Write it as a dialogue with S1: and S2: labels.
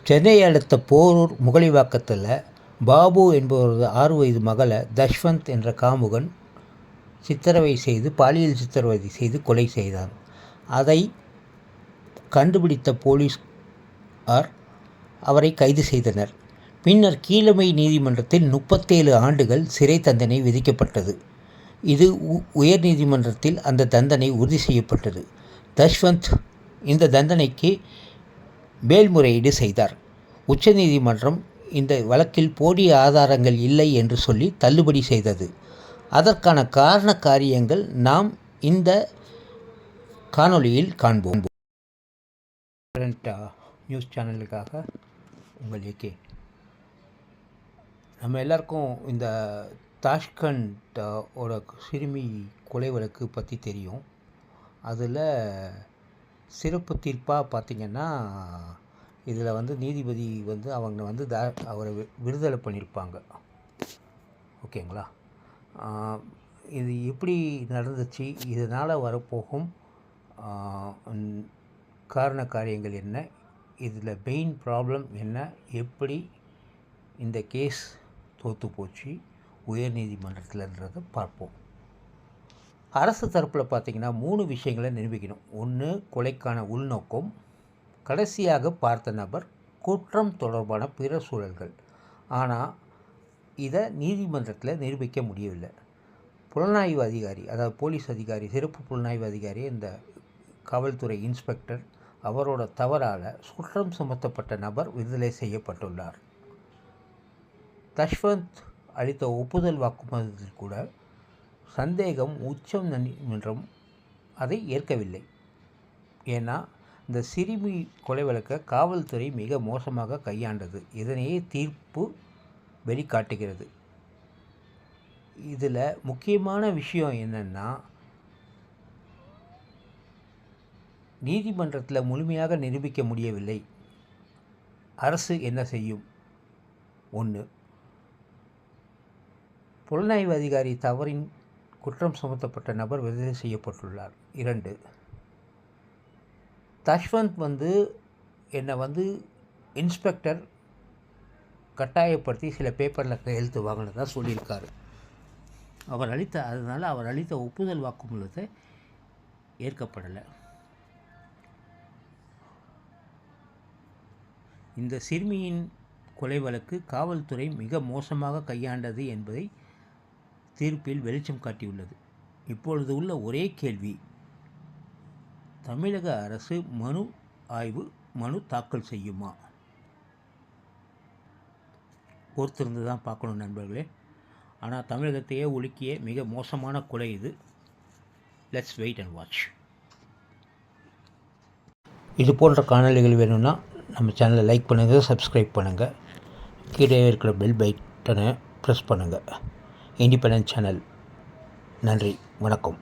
S1: சென்னை அடுத்த போரூர் முகலிவாக்கத்தில் பாபு என்பவரது 6 வயது மகளை தஷ்வந்த் என்ற காமுகன் பாலியல் சித்திரவதை செய்து கொலை செய்தார். அதை கண்டுபிடித்த போலீசார் அவரை கைது செய்தனர். பின்னர் கீழமை நீதிமன்றத்தில் 37 ஆண்டுகள் சிறை தண்டனை விதிக்கப்பட்டது. இது உயர் நீதிமன்றத்தில் அந்த தண்டனை உறுதி செய்யப்பட்டது. தஷ்வந்த் இந்த தண்டனைக்கு மேல்முறையீடு செய்தார். உச்சநீதிமன்றம் இந்த வழக்கில் போதிய ஆதாரங்கள் இல்லை என்று சொல்லி தள்ளுபடி செய்தது. அதற்கான காரண காரியங்கள் நாம் இந்த காணொளியில் காண்போம். நியூஸ் சேனலுக்காக உங்கள் ஏகே. நம்ம எல்லாருக்கும் இந்த தாஷ்கண்ட் ஓட சிறுமி கொலை வழக்கு பற்றி தெரியும். அதில் சிறப்பு தீர்ப்பாக பார்த்திங்கன்னா இதில் நீதிபதி அவங்க அவரை விடுதலை பண்ணியிருப்பாங்க. ஓகேங்களா? இது எப்படி நடந்துச்சு, இதனால் வரப்போகும் காரண காரியங்கள் என்ன, இதில் மெயின் ப்ராப்ளம் என்ன, எப்படி இந்த கேஸ் தோற்று போச்சு உயர் நீதிமன்றத்தில்ன்றதை பார்ப்போம். அரசு தரப்பில் பார்த்திங்கன்னா 3 விஷயங்களை நிரூபிக்கணும். 1, கொலைக்கான உள்நோக்கம், கடைசியாக பார்த்த நபர், குற்றம் தொடர்பான பிற சூழல்கள். ஆனால் இதை நீதிமன்றத்தில் நிரூபிக்க முடியவில்லை. புலனாய்வு அதிகாரி, அதாவது போலீஸ் அதிகாரி, சிறப்பு புலனாய்வு அதிகாரி, இந்த காவல்துறை இன்ஸ்பெக்டர், அவரோட தவறால் குற்றம் சுமத்தப்பட்ட நபர் விடுதலை செய்யப்பட்டுள்ளார். தஷ்வந்த் அளித்த ஒப்புதல் வாக்குமூலத்தில் கூட சந்தேகம் உச்ச நீதிமன்றம் அதை ஏற்கவில்லை. ஏன்னா இந்த சிறுமி கொலை வழக்கை காவல்துறை மிக மோசமாக கையாண்டது. இதனையே தீர்ப்பு வெளிக்காட்டுகிறது. இதில் முக்கியமான விஷயம் என்னென்னா, நீதிமன்றத்தில் முழுமையாக நிரூபிக்க முடியவில்லை. அரசு என்ன செய்யும்? 1, புலனாய்வு அதிகாரி தவறின் குற்றம் சுமத்தப்பட்ட நபர் விடுதலை செய்யப்பட்டுள்ளார். 2, தஷ்வந்த் என்னை இன்ஸ்பெக்டர் கட்டாயப்படுத்தி சில பேப்பரில் கையெழுத்து வாங்கினதாக சொல்லியிருக்காரு. அதனால் அவர் அளித்த ஒப்புதல் வாக்குமூலத்தை ஏற்கப்படலை. இந்த சிறுமியின் கொலை வழக்கு காவல்துறை மிக மோசமாக கையாண்டது என்பதை தீர்ப்பில் வெளிச்சம் காட்டியுள்ளது. இப்பொழுது உள்ள ஒரே கேள்வி, தமிழக அரசு மனு தாக்கல் செய்யுமா? பொறுத்திருந்து தான் பார்க்கணும் நண்பர்களே. ஆனால் தமிழகத்தையே உலுக்கிய மிக மோசமான கொலை இது. Let's wait and watch. இது போன்ற காணொளிகள் வேணும்னா நம்ம சேனலை லைக் பண்ணுங்கள், சப்ஸ்கிரைப் பண்ணுங்கள், கீழே இருக்கிற பெல் பட்டனை ப்ரெஸ் பண்ணுங்கள். Independent channel. நன்றி, வணக்கம்.